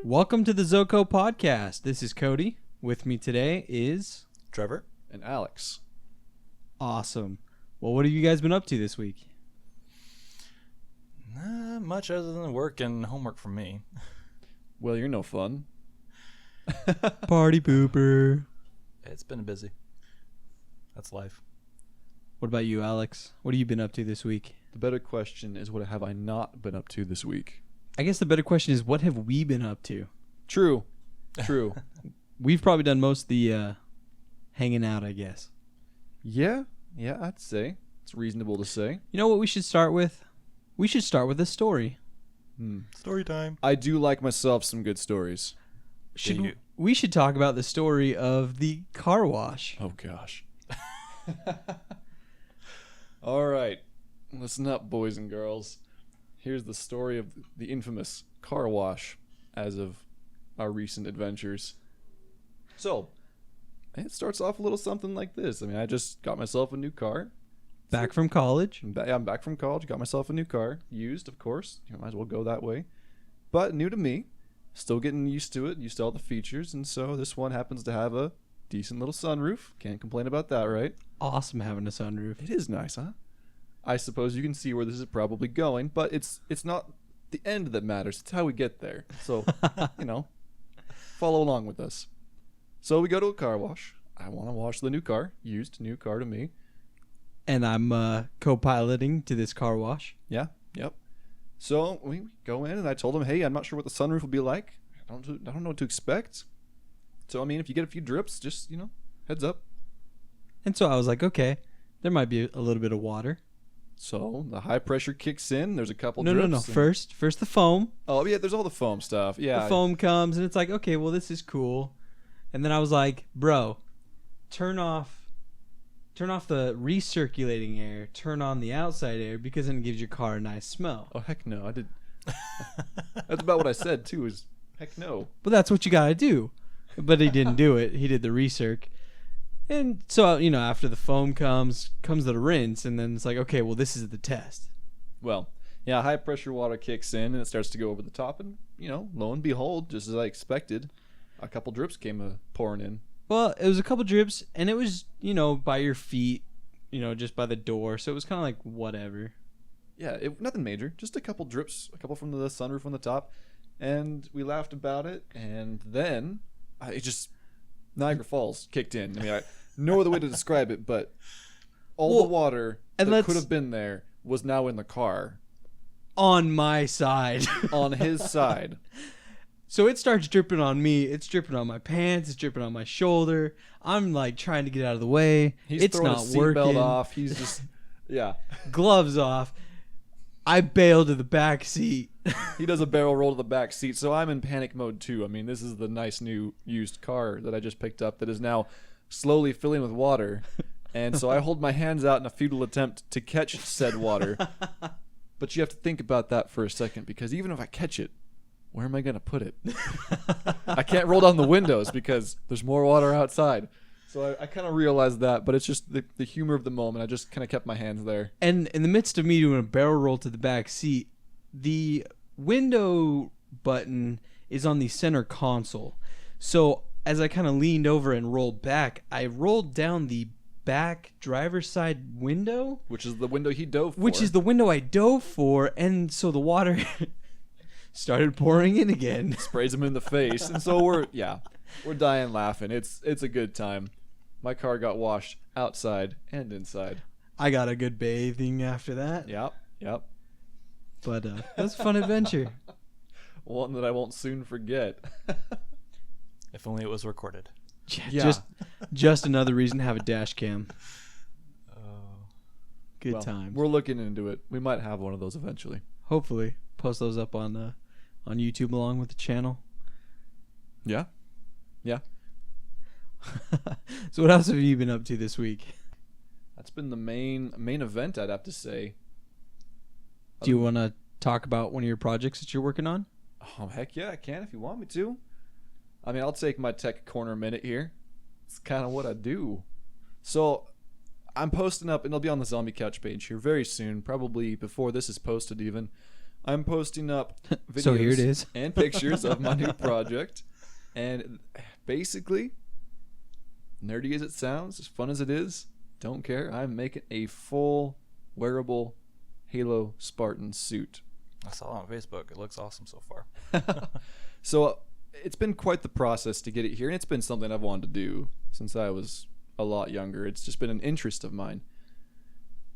Welcome to the ZoCo Podcast. This is Cody. With me today is Trevor and Alex. Awesome. Well, what have you guys been up to this week? Not much other than work and homework from me. Well, you're no fun. Party pooper. It's been busy. That's life. What about you, Alex? What have you been up to this week? The better question is, what have I not been up to this week? I guess the better question is, what have we been up to? True. We've probably done most of the hanging out, I guess. Yeah, I'd say. It's reasonable to say. You know what we should start with? We should start with a story. Story time. I do like myself some good stories. We should talk about the story of the car wash. Oh, gosh. All right. Listen up, boys and girls. Here's the story of the infamous car wash as of our recent adventures. So, it starts off a little something like this. I mean, I just got myself a new car. Back from college. I'm back from college. Got myself a new car. Used, of course. You might as well go that way. But new to me. Still getting used to it. Used to all the features. And so this one happens to have a decent little sunroof. Can't complain about that, right? Awesome having a sunroof. It is nice, huh? I suppose you can see where this is probably going, but it's not the end that matters. It's how we get there. So, follow along with us. So we go to a car wash. I want to wash the new car. Used new car to me. And I'm co-piloting to this car wash. Yeah, yep. So we go in, and I told him, hey, I'm not sure what the sunroof will be like. I don't know what to expect. So, I mean, if you get a few drips, just, heads up. And so I was like, okay, there might be a little bit of water. So the high pressure kicks in. There's a couple No. drips. First the foam. Oh, yeah, there's all the foam stuff. Yeah. The foam comes, and it's like, okay, well, this is cool. And then I was like, bro, turn off the recirculating air, turn on the outside air, because then it gives your car a nice smell. Oh, heck no. I did. That's about what I said, too, is heck no. But that's what you got to do. But he didn't do it. He did the recirc. And so, after the foam comes the rinse, and then it's like, okay, well, this is the test. Well, yeah, high pressure water kicks in, and it starts to go over the top, and, lo and behold, just as I expected, a couple drips came pouring in. Well, it was a couple drips, and it was, by your feet, just by the door, so it was kind of like whatever. Yeah, nothing major, just a couple drips, a couple from the sunroof on the top, and we laughed about it, and then it just... Niagara Falls kicked in. I mean, no other way to describe it, but all the water that could have been there was now in the car. On my side. On his side. So it starts dripping on me. It's dripping on my pants. It's dripping on my shoulder. I'm like trying to get out of the way. It's not his working. Seatbelt off. He's just, yeah. Gloves off. I bail to the back seat. He does a barrel roll to the back seat, so I'm in panic mode too. I mean, this is the nice new used car that I just picked up that is now slowly filling with water. And so I hold my hands out in a futile attempt to catch said water. But you have to think about that for a second, because even if I catch it, where am I going to put it? I can't roll down the windows because there's more water outside. So I kind of realized that, but it's just the humor of the moment. I just kind of kept my hands there. And in the midst of me doing a barrel roll to the back seat, the window button is on the center console. So as I kind of leaned over and rolled back, I rolled down the back driver's side window. Which is the window he dove for. Which is the window I dove for, and so the water started pouring in again. Sprays him in the face. And so we're dying laughing. It's a good time. My car got washed outside and inside. I got a good bathing after that. Yep. But that's a fun adventure. One that I won't soon forget. If only it was recorded. Yeah. Just another reason to have a dash cam. Good well, times. We're looking into it. We might have one of those eventually. Hopefully. Post those up on YouTube along with the channel. Yeah. So what else have you been up to this week? That's been the main event, I'd have to say. Do you want to talk about one of your projects that you're working on? Oh, heck yeah, I can if you want me to. I mean, I'll take my tech corner minute here. It's kind of what I do. So I'm posting up, and it'll be on the Zombie Couch page here very soon, probably before this is posted even, I'm posting up videos So here it is. and pictures of my new project. And basically, nerdy as it sounds, as fun as it is, don't care. I'm making a full wearable Halo Spartan suit. I saw it on Facebook. It looks awesome so far. So it's been quite the process to get it here, and it's been something I've wanted to do since I was a lot younger. It's just been an interest of mine.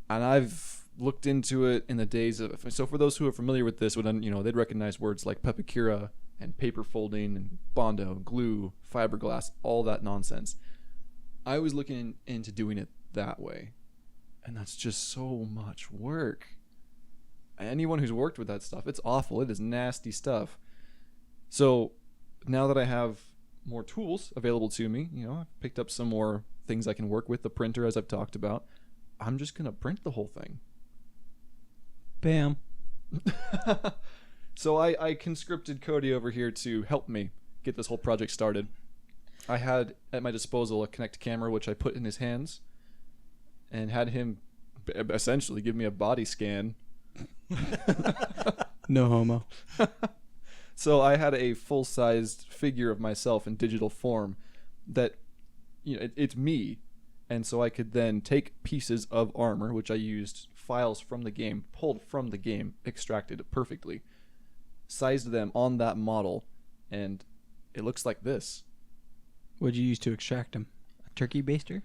And I've looked into it in the days of... So for those who are familiar with this, they'd recognize words like pepakura and paper folding and bondo, glue, fiberglass, all that nonsense. I was looking into doing it that way. And that's just so much work. Anyone who's worked with that stuff, it's awful. It is nasty stuff. So now that I have more tools available to me, I've picked up some more things I can work with, the printer as I've talked about. I'm just going to print the whole thing. Bam. So I conscripted Cody over here to help me get this whole project started. I had at my disposal a Kinect camera, which I put in his hands and had him essentially give me a body scan. No homo. So I had a full-sized figure of myself in digital form that, it's me. And so I could then take pieces of armor, which I used files from the game, pulled from the game, extracted perfectly, sized them on that model, and it looks like this. What'd you use to extract them? A turkey baster?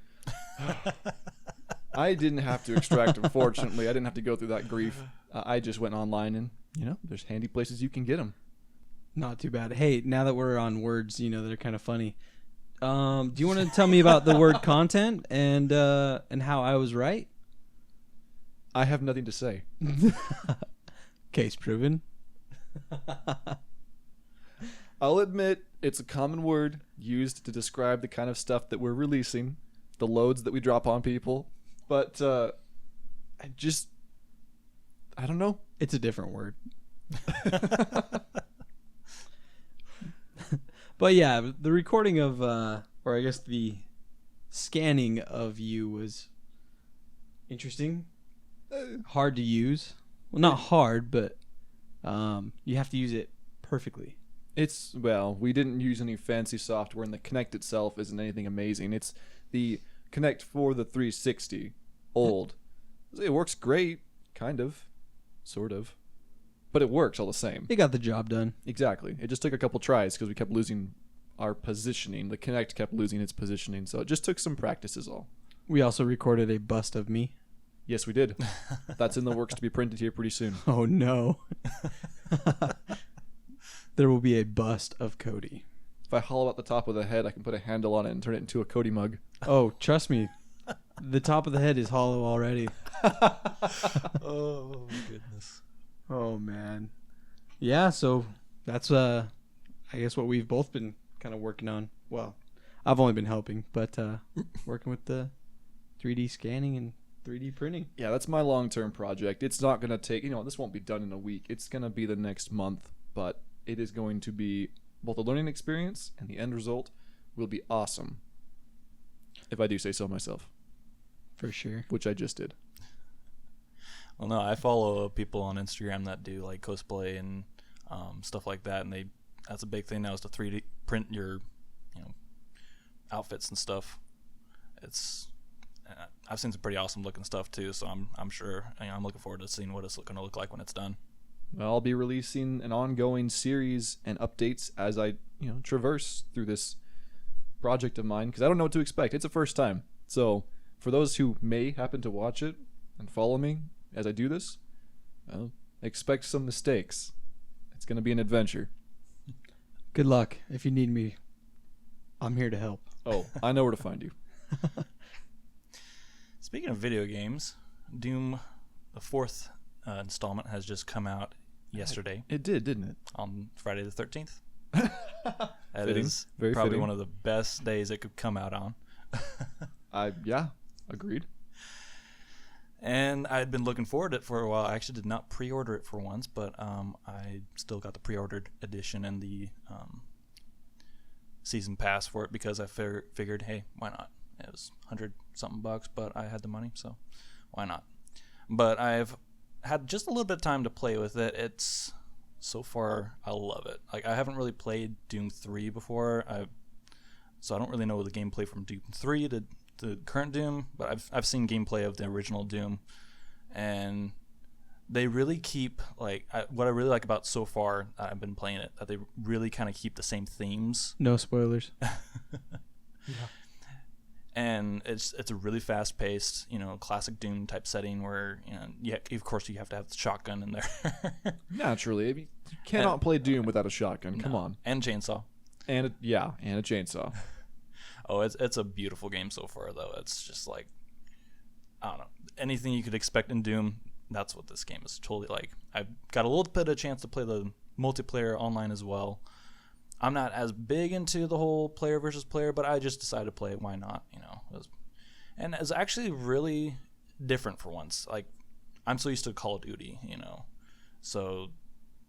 I didn't have to extract them, fortunately. I didn't have to go through that grief. I just went online and, there's handy places you can get them. Not too bad. Hey, now that we're on words, that are kind of funny. Do you want to tell me about the word content and how I was right? I have nothing to say. Case proven. I'll admit it's a common word used to describe the kind of stuff that we're releasing, the loads that we drop on people, but I don't know. It's a different word. But yeah, the recording of, or I guess the scanning of you was interesting. Hard to use. Well, not hard, but you have to use it perfectly. We didn't use any fancy software, and the Kinect itself isn't anything amazing. It's the Kinect for the 360, old. It works great, kind of, sort of. But it works all the same. It got the job done. Exactly. It just took a couple tries because we kept losing our positioning. The Kinect kept losing its positioning, so it just took some practice is all. We also recorded a bust of me. Yes, we did. That's in the works to be printed here pretty soon. Oh, no. There will be a bust of Cody. If I hollow out the top of the head, I can put a handle on it and turn it into a Cody mug. Oh, trust me. The top of the head is hollow already. Oh, goodness. Oh, man. Yeah, so that's, I guess, what we've both been kind of working on. Well, I've only been helping, but working with the 3D scanning and 3D printing. Yeah, that's my long-term project. It's not going to take, this won't be done in a week. It's going to be the next month, but it is going to be both a learning experience and the end result will be awesome. If I do say so myself. For sure. Which I just did. Well, no, I follow people on Instagram that do like cosplay and stuff like that, and that's a big thing now is to 3D print your, outfits and stuff. I've seen some pretty awesome looking stuff too, so I'm sure I'm looking forward to seeing what it's going to look like when it's done. Well, I'll be releasing an ongoing series and updates as I traverse through this project of mine because I don't know what to expect. It's the first time, so for those who may happen to watch it and follow me as I do this, well, expect some mistakes. It's going to be an adventure. Good luck. If you need me, I'm here to help. Oh, I know where to find you. Speaking of video games, Doom, the 4th installment, has just come out yesterday. It did, didn't it? On Friday the 13th. That Fitting. is Very probably fitting. one of the best days it could come out on. Yeah, agreed. And I had been looking forward to it for a while. I actually did not pre-order it for once, but I still got the pre-ordered edition and the season pass for it because I figured, hey, why not? It was $100-something, but I had the money, so why not? But I've had just a little bit of time to play with it. It's so far I love it. Like I haven't really played Doom 3 before. So I don't really know the gameplay from Doom 3 to the current Doom, but I've seen gameplay of the original Doom, and they really keep what I really like about so far I've been playing it, that they really kind of keep the same themes. No spoilers. Yeah. And it's a really fast paced, classic Doom type setting where of course you have to have the shotgun in there. Naturally, I mean, you cannot play Doom without a shotgun. Come on, and chainsaw. And a chainsaw. Oh, it's a beautiful game so far though. It's just like, I don't know, anything you could expect in Doom. That's what this game is totally like. I've got a little bit of chance to play the multiplayer online as well. I'm not as big into the whole player versus player, but I just decided to play it. Why not? And it's actually really different for once. Like, I'm so used to Call of Duty, so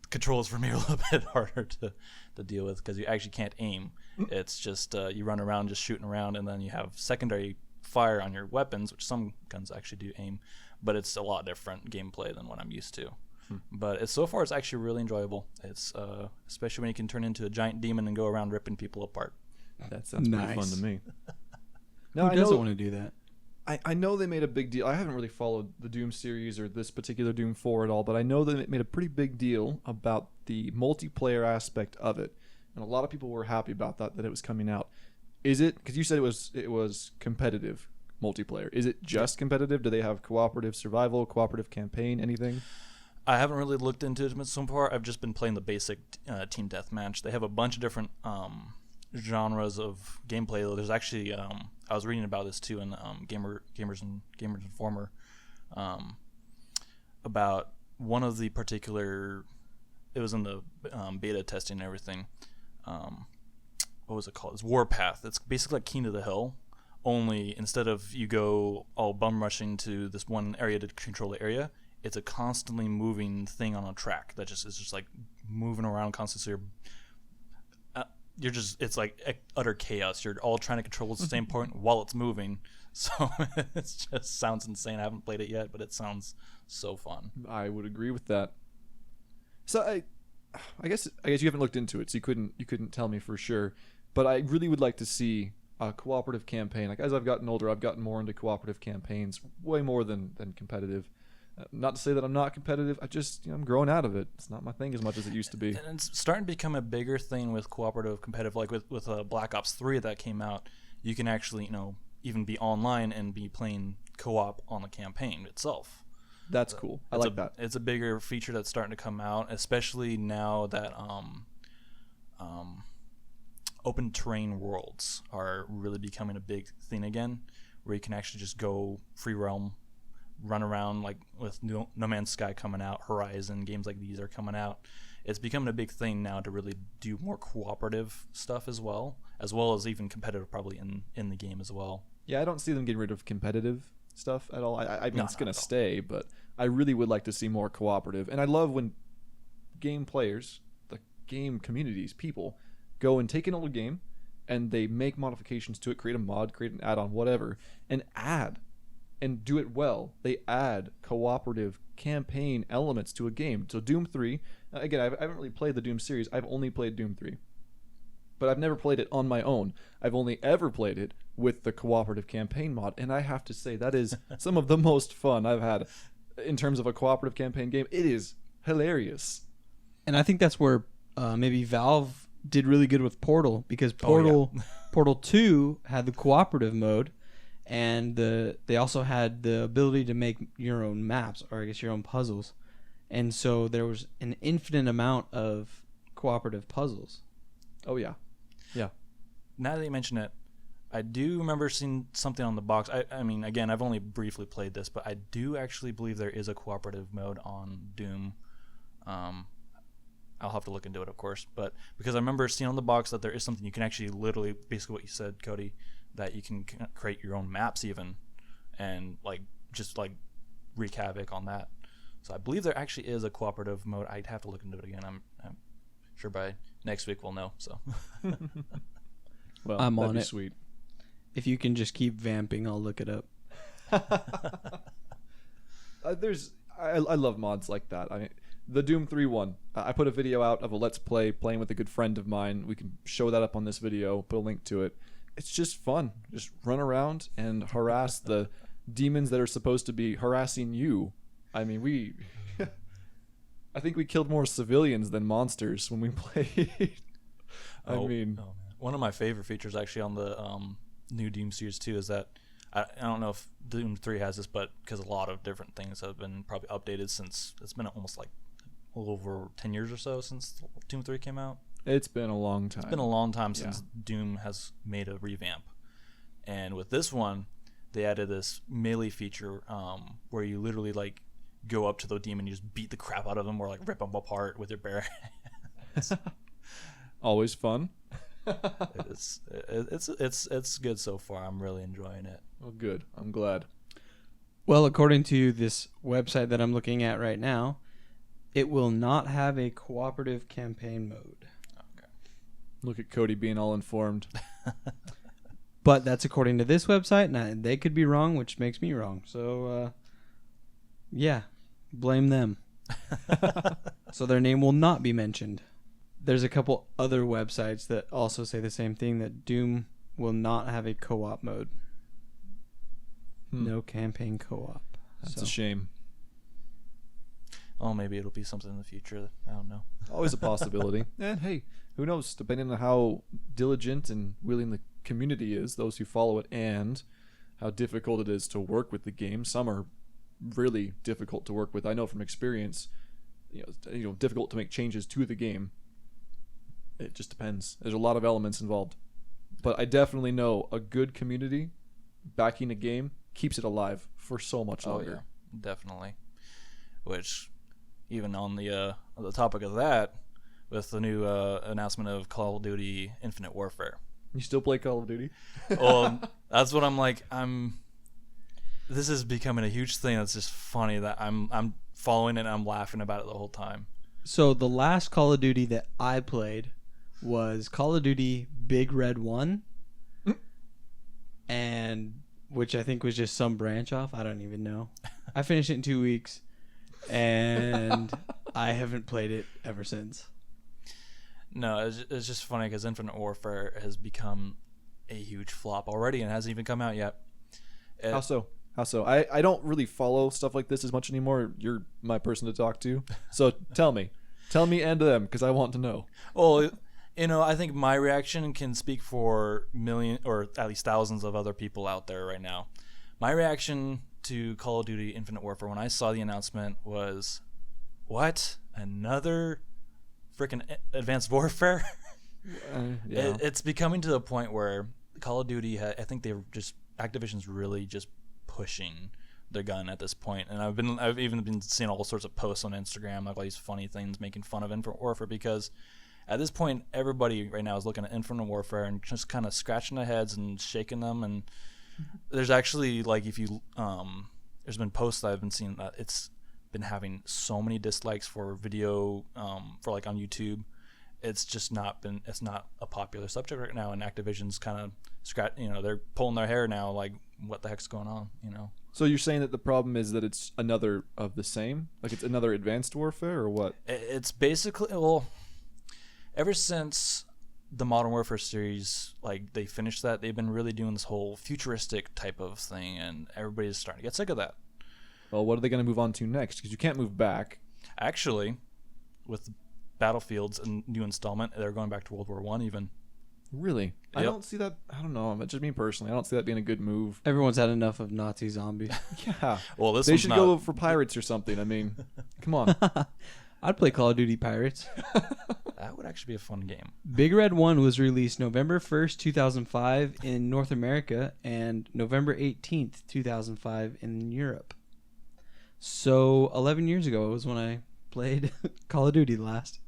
controls for me are a little bit harder to deal with because you actually can't aim. It's just you run around just shooting around, and then you have secondary fire on your weapons, which some guns actually do aim, but it's a lot different gameplay than what I'm used to. But so far it's actually really enjoyable. It's especially when you can turn into a giant demon and go around ripping people apart. That sounds pretty fun to me. Now, who doesn't want to do that? I know they made a big deal. I haven't really followed the Doom series or this particular Doom 4 at all, but I know that it made a pretty big deal about the multiplayer aspect of it, and a lot of people were happy about that it was coming out. Is it, because you said it was competitive multiplayer, is it just competitive? Do they have cooperative survival, cooperative campaign, anything? I haven't really looked into it so far. I've just been playing the basic team deathmatch. They have a bunch of different genres of gameplay. There's actually I was reading about this too in Gamers Informer about one of the particular. It was in the beta testing and everything. What was it called? It's Warpath. It's basically like King of the Hill, only instead of you go all bum rushing to this one area to control the area, it's a constantly moving thing on a track that is just like moving around constantly. So it's like utter chaos. You're all trying to control at the same point while it's moving. So it just sounds insane. I haven't played it yet, but it sounds so fun. I would agree with that. So I guess you haven't looked into it, so you couldn't tell me for sure. But I really would like to see a cooperative campaign. Like, as I've gotten older, I've gotten more into cooperative campaigns, way more than competitive. Not to say that I'm not competitive. I'm growing out of it. It's not my thing as much as it used to be. And it's starting to become a bigger thing with cooperative competitive. Like with Black Ops 3 that came out, you can actually even be online and be playing co-op on the campaign itself. That's cool. I like that. It's a bigger feature that's starting to come out, especially now that open terrain worlds are really becoming a big thing again, where you can actually just go free realm, run around, like with No Man's Sky coming out, Horizon, games like these are coming out. It's becoming a big thing now to really do more cooperative stuff as well as even competitive probably in the game as well. Yeah, I don't see them getting rid of competitive stuff at all. I mean, it's going to stay, but I really would like to see more cooperative. And I love when game players, the game communities, people, go and take an old game and they make modifications to it, create a mod, create an add-on, whatever, and add and do it well. They add cooperative campaign elements to a game. So Doom 3, again, I haven't really played the Doom series. I've only played Doom 3. But I've never played it on my own. I've only ever played it with the cooperative campaign mod, and I have to say that is some of the most fun I've had in terms of a cooperative campaign game. It is hilarious. And I think that's where maybe Valve did really good with Portal, because Portal 2 had the cooperative mode, and they also had the ability to make your own maps, or I guess your own puzzles. And so there was an infinite amount of cooperative puzzles. Oh, yeah. Yeah. Now that you mention it, I do remember seeing something on the box. I mean, again, I've only briefly played this, but I do actually believe there is a cooperative mode on Doom. I'll have to look into it, of course, but because I remember seeing on the box that there is something you can actually literally, basically what you said, Cody, that you can create your own maps even, and just wreak havoc on that. So I believe there actually is a cooperative mode. I'd have to look into it again. I'm sure by next week we'll know. So, well, I'm that'd on be it. Sweet. If you can just keep vamping, I'll look it up. I love mods like that. I mean, the Doom 3 one. I put a video out of a Let's Play playing with a good friend of mine. We can show that up on this video, put a link to it. It's just fun. Just run around and harass the demons that are supposed to be harassing you. I mean, I think we killed more civilians than monsters when we played. I mean, man. One of my favorite features actually on the new Doom series 2 is that I don't know if Doom 3 has this, but because a lot of different things have been probably updated since it's been almost like a little over 10 years or so since Doom 3 came out. it's been a long time. It's been a long time since Doom has made a revamp. And with this one, they added this melee feature where you literally like go up to the demon, you just beat the crap out of them or like rip them apart with your bare hands. Always fun. It's good so far. I'm really enjoying it. Well, good. I'm glad. Well, according to this website that I'm looking at right now, it will not have a cooperative campaign mode. Okay. Look at Cody being all informed. But that's according to this website, and they could be wrong, which makes me wrong. So, yeah, blame them. So their name will not be mentioned. There's a couple other websites that also say the same thing, that Doom will not have a co-op mode. No campaign co-op. That's a shame. Oh, maybe it'll be something in the future. I don't know. Always a possibility. And hey, who knows? Depending on how diligent and willing the community is, those who follow it, and how difficult it is to work with the game. Some are really difficult to work with. I know from experience, difficult to make changes to the game. It just depends. There's a lot of elements involved. But I definitely know a good community backing a game keeps it alive for so much longer. Oh, yeah, definitely. Which, even on the topic of that, with the new announcement of Call of Duty Infinite Warfare. You still play Call of Duty? Well, that's what I'm like. This is becoming a huge thing. That's just funny that I'm following it and I'm laughing about it the whole time. So the last Call of Duty that I played was Call of Duty Big Red 1, and which I think was just some branch off. I don't even know. I finished it in 2 weeks, and I haven't played it ever since. No, it's just funny because Infinite Warfare has become a huge flop already and hasn't even come out yet. How so? I don't really follow stuff like this as much anymore. You're my person to talk to. So tell me and them, because I want to know. Well, I think my reaction can speak for million or at least thousands of other people out there right now. My reaction to Call of Duty Infinite Warfare when I saw the announcement was, what? Another freaking Advanced Warfare? Yeah. It's becoming to the point where Call of Duty, I think Activision's really just pushing their gun at this point. And I've even been seeing all sorts of posts on Instagram, like all these funny things making fun of Infinite Warfare, because at this point everybody right now is looking at Infinite Warfare and just kind of scratching their heads and shaking them. And there's actually, like, if you there's been posts that I've been seeing that it's been having so many dislikes for video for like on YouTube. It's not a popular subject right now, and Activision's kind of they're pulling their hair now, like, what the heck's going on, So you're saying that the problem is that it's another of the same? Like it's another Advanced Warfare, or what? It's basically, well, ever since the Modern Warfare series, like, they finished that, they've been really doing this whole futuristic type of thing, and everybody's starting to get sick of that. Well, what are they going to move on to next? Because you can't move back. Actually, with Battlefield's new installment, they're going back to World War I even. Really? I Yep. don't see that. I don't know. Just me personally, I don't see that being a good move. Everyone's had enough of Nazi zombies. Yeah. Well, this They one's should not. go for pirates or something. I mean, come on. I'd play Call of Duty Pirates. That would actually be a fun game. Big Red 1 was released November 1st, 2005 in North America, and November 18th, 2005 in Europe. So 11 years ago was when I played Call of Duty last.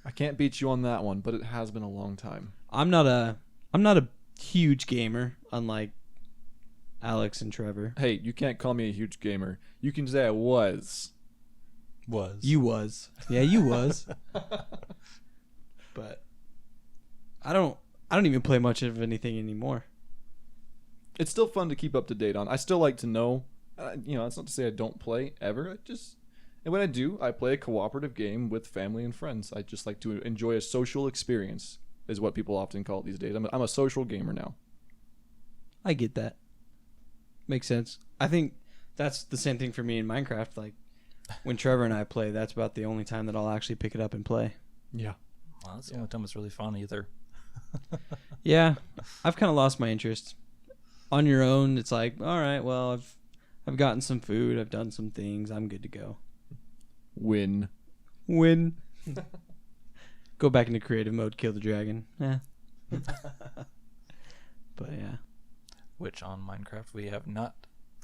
I can't beat you on that one, but it has been a long time. I'm not a huge gamer, unlike Alex and Trevor. Hey, you can't call me a huge gamer. You can say I was. You was. Yeah, you was. But I don't even play much of anything anymore. It's still fun to keep up to date on. I still like to know That's not to say I don't play ever. And when I do, I play a cooperative game with family and friends. I just like to enjoy a social experience, is what people often call it these days. I'm a social gamer now. I get that. Makes sense. I think that's the same thing for me in Minecraft. Like, when Trevor and I play, that's about the only time that I'll actually pick it up and play. Yeah. Well, that's the only time it's really fun either. Yeah, I've kind of lost my interest. On your own, it's like, all right, well, I've gotten some food, I've done some things, I'm good to go. Win. Go back into creative mode, kill the dragon. Yeah. But yeah. Which on Minecraft we have not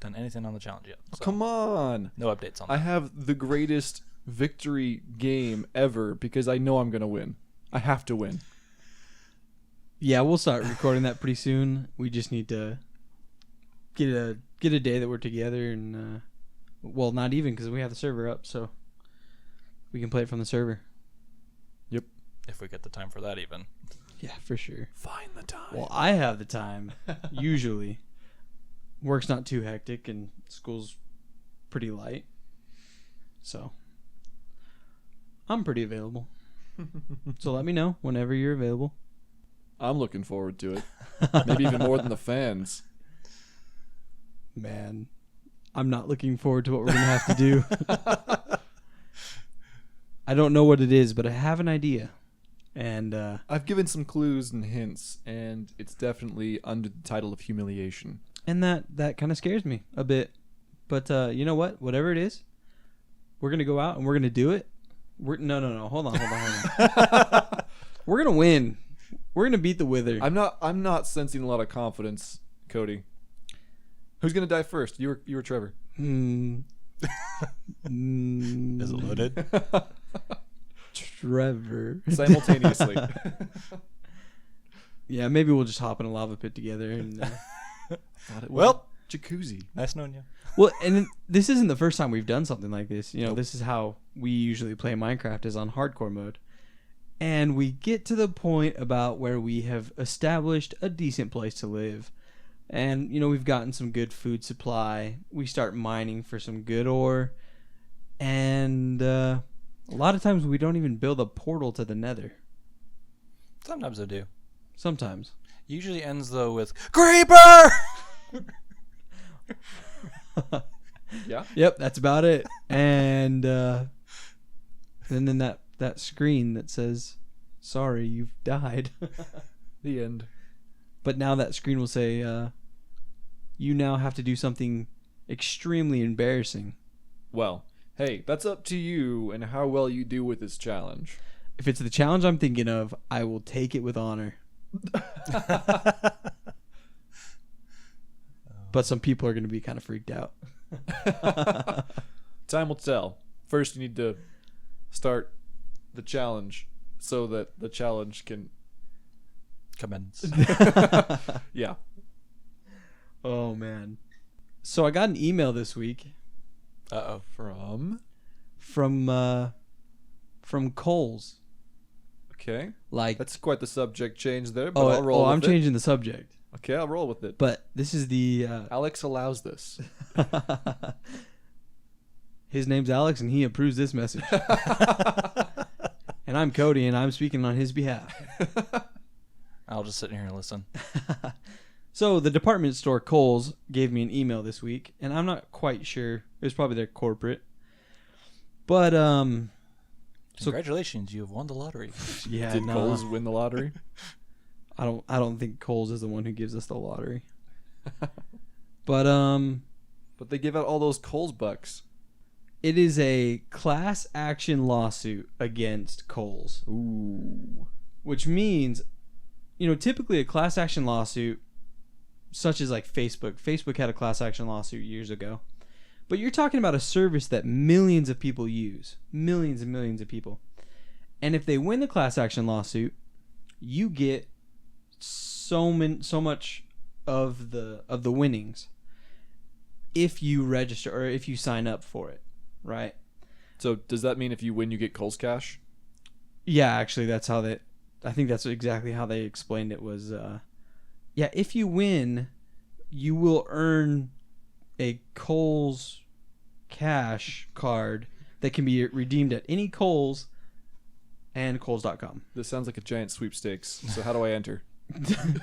done anything on the challenge yet. So Come on. no updates on that. I have the greatest victory game ever because I know I'm going to win. I have to win. Yeah, we'll start recording that pretty soon. We just need to get a day that we're together and well, not even because we have the server up, so we can play it from the server. Yep. If we get the time for that even. Yeah, for sure. Find the time. Well, I have the time usually. Work's not too hectic and school's pretty light. So I'm pretty available. So let me know whenever you're available. I'm looking forward to it. Maybe even more than the fans. Man, I'm not looking forward to what we're going to have to do. I don't know what it is, but I have an idea. And I've given some clues and hints, and it's definitely under the title of humiliation. and that kind of scares me a bit. But you know what? Whatever it is, we're going to go out and we're going to do it. No. Hold on. We're going to win. We're going to beat the Wither. I'm not sensing a lot of confidence, Cody. Who's gonna die first? You or Trevor? Is it loaded? Trevor. Simultaneously. Yeah, maybe we'll just hop in a lava pit together. And Well, jacuzzi. nice knowing you. well, and this isn't the first time we've done something like this. You know, this is how we usually play Minecraft, is on hardcore mode. And we get to the point about where we have established a decent place to live. And, you know, we've gotten some good food supply. We start mining for some good ore. And a lot of times we don't even build a portal to the nether. Sometimes I do. Sometimes. Usually ends though with Creeper! Yeah. Yep, that's about it. And then that screen that says, sorry, you've died. The end. But now that screen will say, you now have to do something extremely embarrassing. Well, hey, that's up to you and how well you do with this challenge. If it's the challenge I'm thinking of, I will take it with honor. But some people are going to be kind of freaked out. Time will tell. First, you need to start the challenge so that the challenge can... Commence. Yeah. Oh, man. So I got an email this week Uh-oh. From? from Coles. Okay. Like, That's quite the subject change there, but I'll roll with I'm it. changing the subject. Okay, I'll roll with it. But this is the Alex allows this. his name's Alex and he approves this message. And I'm Cody and I'm speaking on his behalf. I'll just sit here and listen. So the department store Kohl's gave me an email this week, and I'm not quite sure. It was probably their corporate. But Congratulations, you have won the lottery. yeah, Did nah, Coles win the lottery? I don't think Kohl's is the one who gives us the lottery. But But they give out all those Coles bucks. it is a class action lawsuit against Kohl's. Ooh. Which means, you know, typically a class action lawsuit, such as like Facebook. Facebook had a class action lawsuit years ago. But you're talking about a service that millions of people use. Millions and millions of people. And if they win the class action lawsuit, you get so much of the winnings if you register or if you sign up for it, right? So does that mean if you win, you get Coles cash? Yeah, actually, I think that's exactly how they explained it was, if you win, you will earn a Kohl's Cash card that can be redeemed at any Kohl's and Kohl's.com. This sounds like a giant sweepstakes. So how do I enter?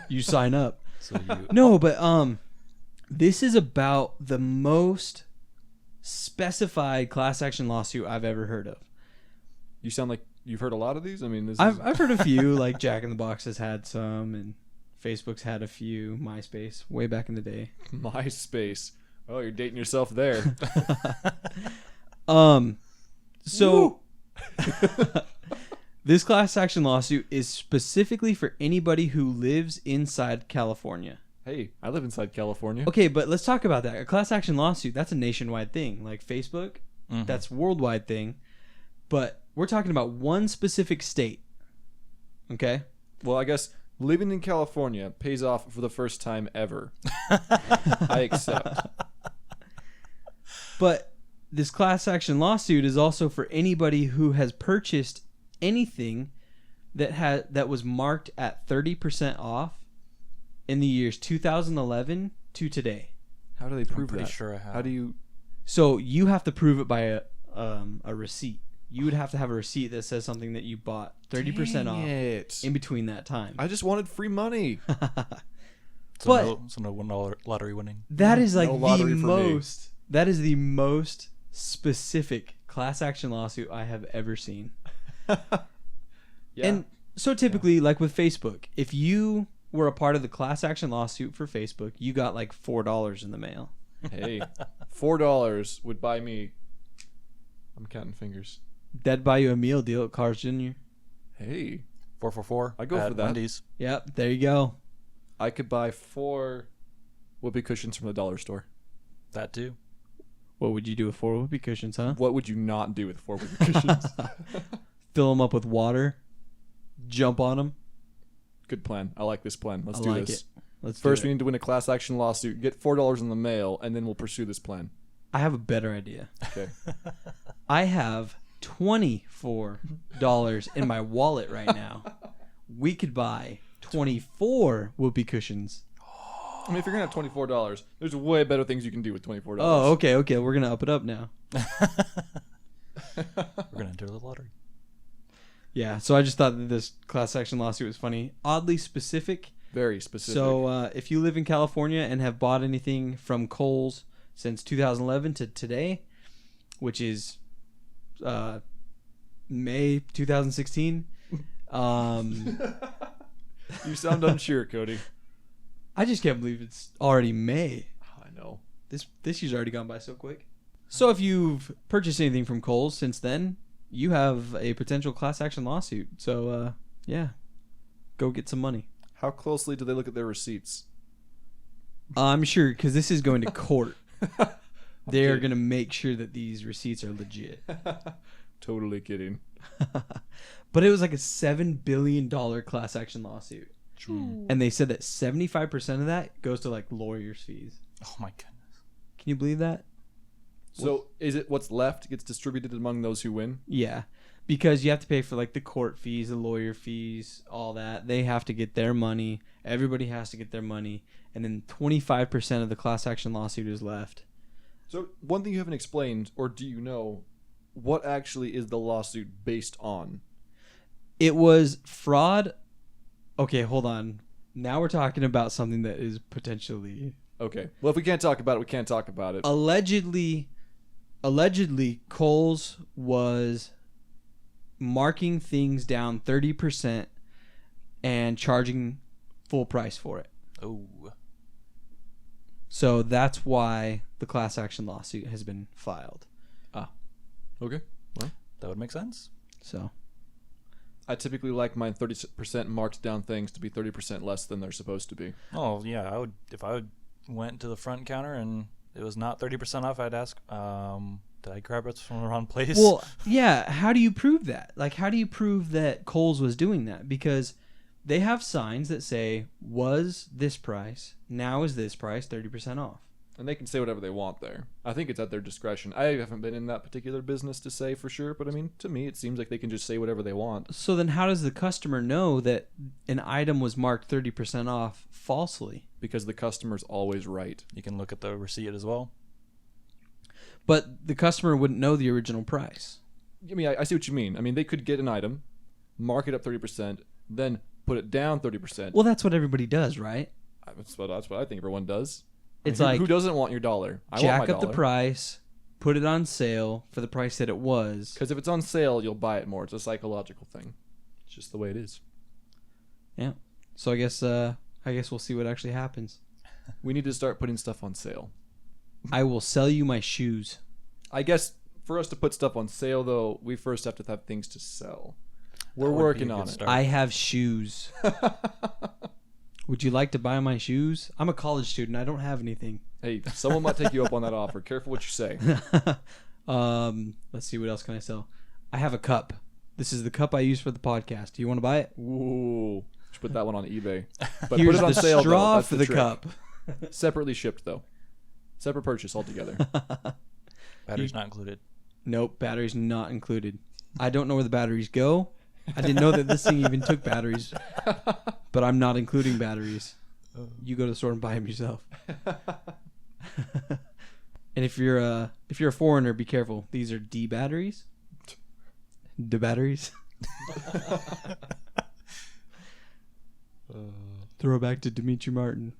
You sign up. So you No, but this is about the most specified class action lawsuit I've ever heard of. You sound like you've heard a lot of these. I mean, I've heard a few, like Jack in the Box has had some, and Facebook's had a few. MySpace, way back in the day. MySpace. Oh, you're dating yourself there. So this class action lawsuit is specifically for anybody who lives inside California. Hey, I live inside California. Okay, but let's talk about that. A class action lawsuit, that's a nationwide thing. Like Facebook, that's a worldwide thing. But we're talking about one specific state. Okay? Well, I guess living in California pays off for the first time ever. I accept. But this class action lawsuit is also for anybody who has purchased anything that was marked at 30% off in the years 2011 to today. How do they prove pretty that? sure I have. How do you? So you have to prove it by a receipt. You would have to have a receipt that says something that you bought 30% Dang off it. in between that time. I just wanted free money. So no $1 lottery winning. That is like No lottery the for me. most. That is the most specific class action lawsuit I have ever seen. Yeah. And so typically, like with Facebook, if you were a part of the class action lawsuit for Facebook, you got like $4 in the mail. Hey, $4 would buy me. I'm counting fingers. That'd buy you a meal deal at Carl's Jr. Hey, 444. I go at for that. Wendy's. Yep, there you go. I could buy 4 whoopee cushions from the dollar store. That too. What would you do with 4 whoopee cushions, huh? What would you not do with 4 whoopee cushions? Fill them up with water, jump on them. Good plan. I like this plan. Let's I do like this. it. Let's First, do we it. need to win a class action lawsuit, get $4 in the mail, and then we'll pursue this plan. I have a better idea. Okay. I have $24 in my wallet right now. We could buy 24 whoopee cushions. I mean, if you're gonna have $24, there's way better things you can do with $24. Oh, okay. We're gonna up it up now. We're gonna enter the lottery. Yeah. So I just thought that this class action lawsuit was funny, oddly specific. Very specific. So if you live in California and have bought anything from Kohl's since 2011 to today, which is May 2016, you sound unsure, Cody. I just can't believe it's already May. I know. This year's already gone by so quick. So if you've purchased anything from Kohl's since then, you have a potential class action lawsuit. So yeah, go get some money. How closely do they look at their receipts? I'm sure because this is going to court. They are kidding. going to make sure that these receipts are legit. Totally kidding. But it was like a $7 billion class action lawsuit. And they said that 75% of that goes to like lawyers' fees. Oh my goodness. Can you believe that? So is it what's left gets distributed among those who win? Yeah. Because you have to pay for like the court fees, the lawyer fees, all that. They have to get their money. Everybody has to get their money. And then 25% of the class action lawsuit is left. So one thing you haven't explained, or do you know, what actually is the lawsuit based on? It was fraud. Okay, hold on. Now we're talking about something that is potentially Okay. Well, if we can't talk about it, we can't talk about it. allegedly Kohl's was marking things down 30% and charging full price for it. Oh. So that's why the class action lawsuit has been filed. Okay. Well, That would make sense. So I typically like my 30% marked down things to be 30% less than they're supposed to be. Oh yeah, I would if I went to the front counter and it was not 30% off, I'd ask, did I grab it from the wrong place? well, yeah, how do you prove that? Like how do you prove that Kohl's was doing that? Because they have signs that say was this price, now is this price, 30% off. And they can say whatever they want there. I think it's at their discretion. I haven't been in that particular business to say for sure, but I mean, to me, it seems like they can just say whatever they want. So then how does the customer know that an item was marked 30% off falsely? Because the customer's always right. you can look at the receipt as well. But the customer wouldn't know the original price. I mean, I see what you mean. I mean, they could get an item, mark it up 30%, then put it down 30%. Well, that's what everybody does, right? That's what I think everyone does. It's Who- like who doesn't want your dollar? I want jack my up the dollar. price, put it on sale for the price that it was. Because if it's on sale, you'll buy it more. It's a psychological thing. It's just the way it is. Yeah. So I guess we'll see what actually happens. We need to start putting stuff on sale. I will sell you my shoes. I guess for us to put stuff on sale, though, we first have to have things to sell. We're That would be working a on good it. start. I have shoes. Would you like to buy my shoes? I'm a college student. I don't have anything. Hey, someone might take you up on that offer. Careful what you say. Let's see, what else can I sell? I have a cup. This is the cup I use for the podcast. Do you want to buy it? Ooh. Should put that one on eBay. But Here's put it on the sale, straw though. That's for the trick. cup. Separately shipped, though. Separate purchase altogether. Batteries not included. Nope, batteries not included. I don't know where the batteries go. I didn't know that this thing even took batteries. But I'm not including batteries. You go to the store and buy them yourself. And if you're a foreigner, be careful. These are D batteries. D batteries. Throwback to Dimitri Martin.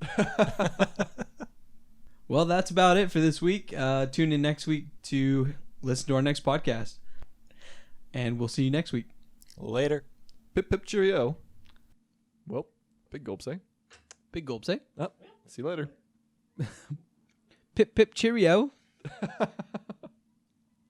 Well, that's about it for this week. Tune in next week to listen to our next podcast. And we'll see you next week. Later. Pip pip cheerio. Well, big gulps, eh? Big gulps, eh? Oh, see you later. Pip pip cheerio.